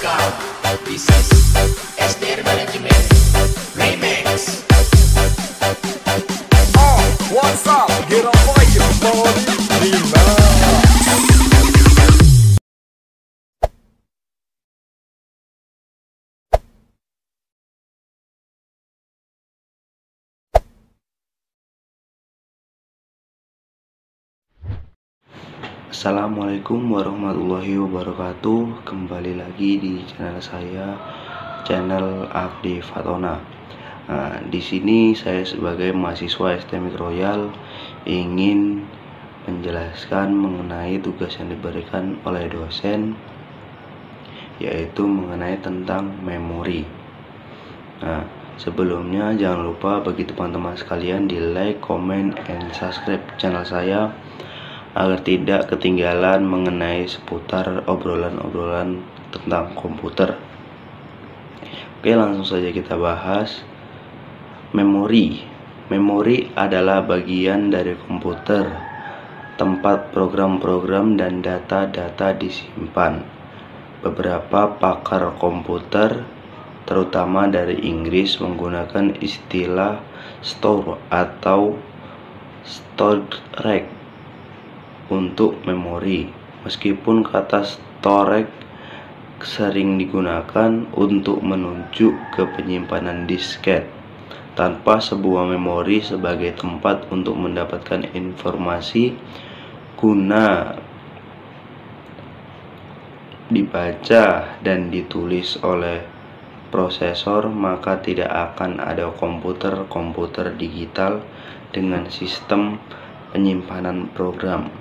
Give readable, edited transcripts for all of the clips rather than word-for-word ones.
welcome. This is SDR Management Remix. What's up? Get on fire, boy. Relax. Assalamualaikum warahmatullahi wabarakatuh. Kembali lagi di channel saya, channel Abdi Fatona. Di sini saya sebagai mahasiswa STM Royal ingin menjelaskan mengenai tugas yang diberikan oleh dosen, yaitu mengenai tentang memori. Sebelumnya jangan lupa bagi teman-teman sekalian di like, comment, and subscribe channel saya agar tidak ketinggalan mengenai seputar obrolan-obrolan tentang komputer. Oke, langsung saja kita bahas. Memori adalah bagian dari komputer, tempat program-program dan data-data disimpan. Beberapa pakar komputer, terutama dari Inggris, menggunakan istilah store atau storage untuk memori, meskipun kata storage sering digunakan untuk menunjuk ke penyimpanan disket tanpa sebuah memori sebagai tempat untuk mendapatkan informasi guna dibaca dan ditulis oleh prosesor, maka tidak akan ada komputer digital dengan sistem penyimpanan program.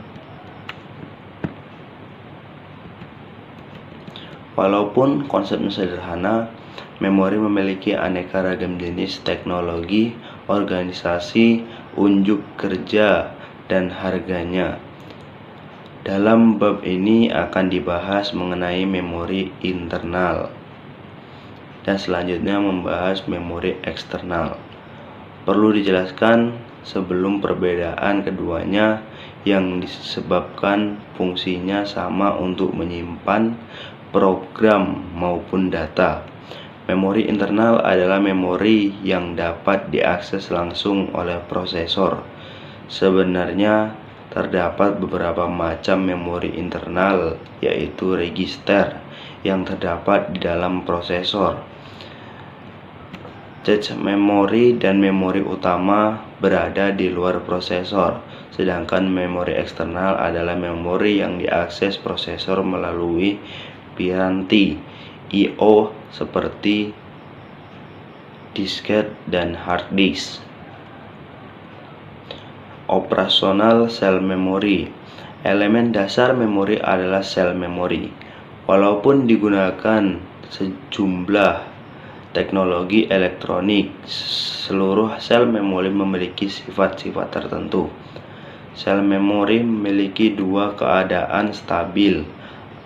Walaupun konsepnya sederhana, memori memiliki aneka ragam jenis teknologi, organisasi, unjuk kerja, dan harganya. Dalam bab ini akan dibahas mengenai memori internal, dan selanjutnya membahas memori eksternal. Perlu dijelaskan sebelum perbedaan keduanya yang disebabkan fungsinya sama untuk menyimpan program maupun data. Memori internal adalah memori yang dapat diakses langsung oleh prosesor. Sebenarnya terdapat beberapa macam memori internal, yaitu register yang terdapat di dalam prosesor. Cache memori dan memori utama berada di luar prosesor, sedangkan memori eksternal adalah memori yang diakses prosesor melalui piranti I/O seperti disket dan hard disk. Operasional sel memori. Elemen dasar memori adalah sel memori. Walaupun digunakan sejumlah teknologi elektronik, seluruh sel memori memiliki sifat-sifat tertentu. Sel memori memiliki dua keadaan stabil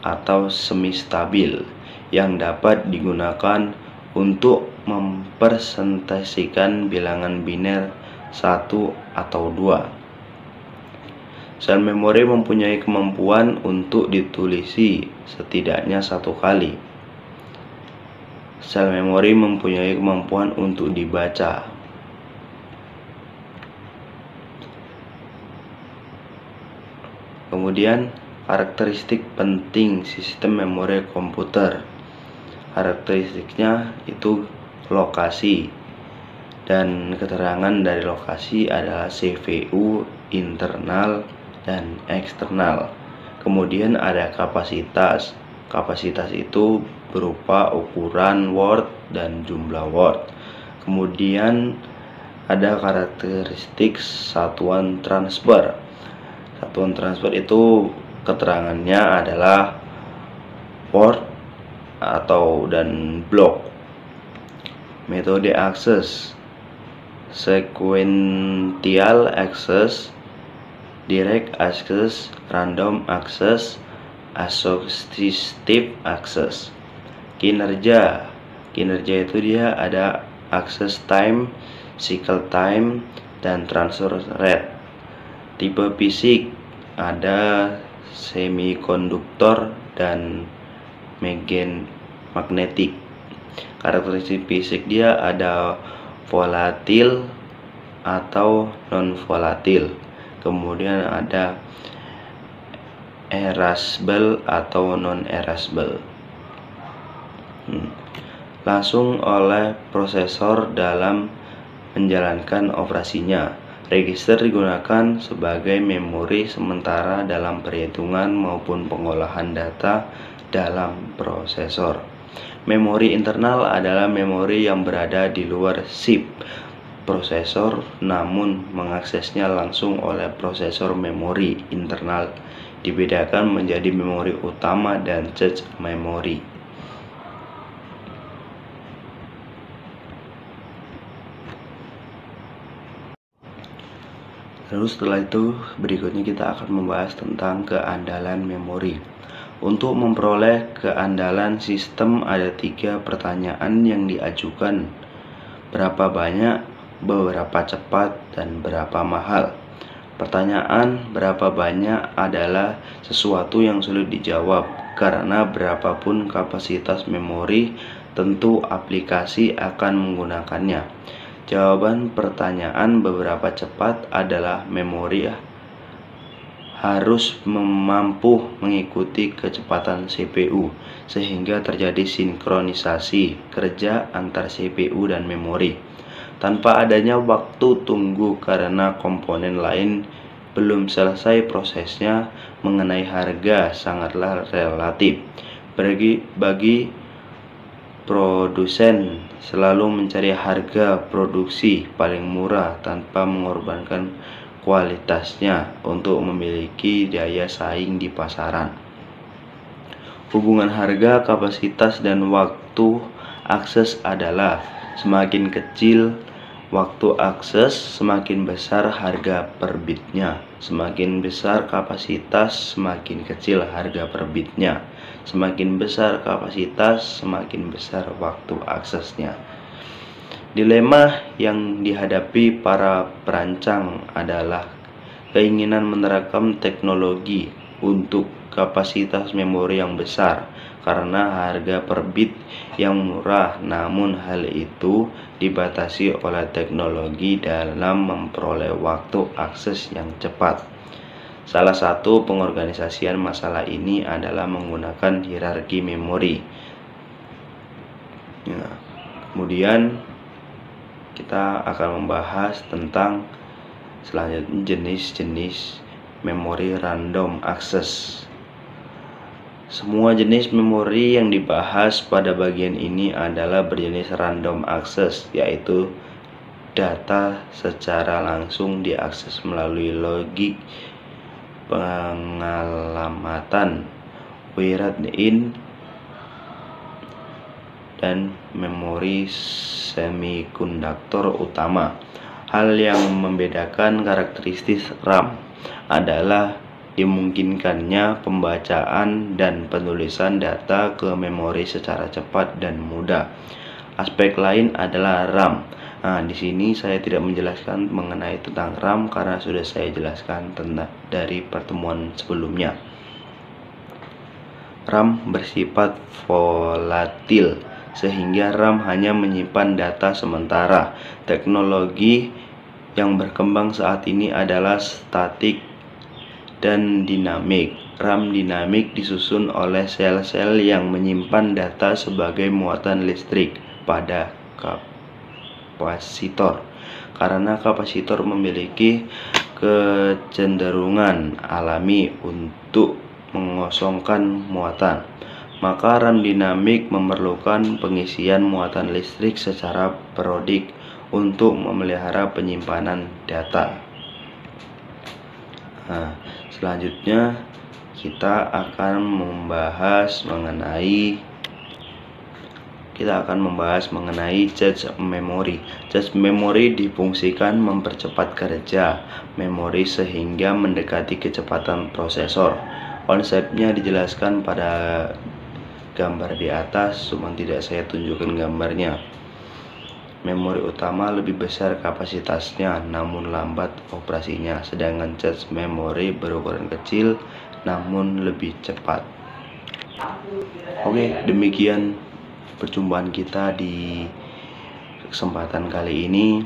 atau semi-stabil yang dapat digunakan untuk mempresentasikan bilangan biner 1 atau 2. Sel memori mempunyai kemampuan untuk ditulisi setidaknya satu kali. Sel memori mempunyai kemampuan untuk dibaca. Kemudian karakteristik penting sistem memori komputer. Karakteristiknya itu lokasi, dan keterangan dari lokasi adalah CPU internal dan eksternal. Kemudian ada kapasitas. Kapasitas itu berupa ukuran word dan jumlah word. Kemudian ada karakteristik satuan transfer. Satuan transfer itu keterangannya adalah word dan block. Metode akses: sequential access, direct access, random access, associative access. Kinerja itu dia ada access time, cycle time, dan transfer rate. Tipe fisik ada semikonduktor dan magnetik. Karakteristik fisik dia ada volatil atau non volatil, kemudian ada erasable atau non erasable. Langsung oleh prosesor dalam menjalankan operasinya. Register digunakan sebagai memori sementara dalam perhitungan maupun pengolahan data dalam prosesor. Memori internal adalah memori yang berada di luar chip prosesor namun mengaksesnya langsung oleh prosesor. Memori internal dibedakan menjadi memori utama dan cache memori. Lalu setelah itu berikutnya kita akan membahas tentang keandalan memori. Untuk memperoleh keandalan sistem ada 3 pertanyaan yang diajukan: berapa banyak, berapa cepat, dan berapa mahal. Pertanyaan berapa banyak adalah sesuatu yang sulit dijawab karena berapapun kapasitas memori tentu aplikasi akan menggunakannya. Jawaban pertanyaan beberapa cepat adalah memori harus mampu mengikuti kecepatan CPU sehingga terjadi sinkronisasi kerja antar CPU dan memori tanpa adanya waktu tunggu karena komponen lain belum selesai prosesnya. Mengenai harga sangatlah relatif. Bagi produsen selalu mencari harga produksi paling murah tanpa mengorbankan kualitasnya untuk memiliki daya saing di pasaran. Hubungan harga, kapasitas, dan waktu akses adalah semakin kecil waktu akses, semakin besar harga per bitnya. Semakin besar kapasitas, semakin kecil harga per bitnya. Semakin besar kapasitas, semakin besar waktu aksesnya. Dilema yang dihadapi para perancang adalah keinginan menerapkan teknologi untuk kapasitas memori yang besar karena harga per bit yang murah, namun hal itu dibatasi oleh teknologi dalam memperoleh waktu akses yang cepat. Salah satu pengorganisasian masalah ini adalah menggunakan hierarki memori. Kemudian kita akan membahas tentang selanjutnya jenis-jenis memori random access. Semua jenis memori yang dibahas pada bagian ini adalah berjenis random access, yaitu data secara langsung diakses melalui logik pengalamatan, write-in, dan memori semikonduktor utama. Hal yang membedakan karakteristik RAM adalah dimungkinkannya pembacaan dan penulisan data ke memori secara cepat dan mudah. Aspek lain adalah RAM. Di sini saya tidak menjelaskan mengenai tentang RAM karena sudah saya jelaskan dari pertemuan sebelumnya. RAM bersifat volatil sehingga RAM hanya menyimpan data sementara. Teknologi yang berkembang saat ini adalah statik dan dinamik. RAM dinamik disusun oleh sel-sel yang menyimpan data sebagai muatan listrik pada kapasitor. Karena kapasitor memiliki kecenderungan alami untuk mengosongkan muatan, maka RAM dinamik memerlukan pengisian muatan listrik secara periodik untuk memelihara penyimpanan data. Selanjutnya kita akan membahas mengenai cache memori. Cache memori difungsikan mempercepat kerja memori sehingga mendekati kecepatan prosesor. Konsepnya dijelaskan pada gambar di atas, cuma tidak saya tunjukkan gambarnya. Memori utama lebih besar kapasitasnya namun lambat operasinya, sedangkan cache memori berukuran kecil namun lebih cepat. Oke, demikian perjumpaan kita di kesempatan kali ini.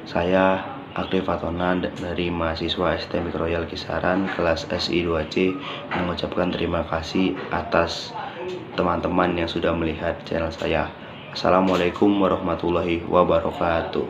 Saya Agde Fatona dari mahasiswa ST Mikroyal Kisaran kelas SI 2C mengucapkan terima kasih atas teman-teman yang sudah melihat channel saya. Assalamualaikum warahmatullahi wabarakatuh.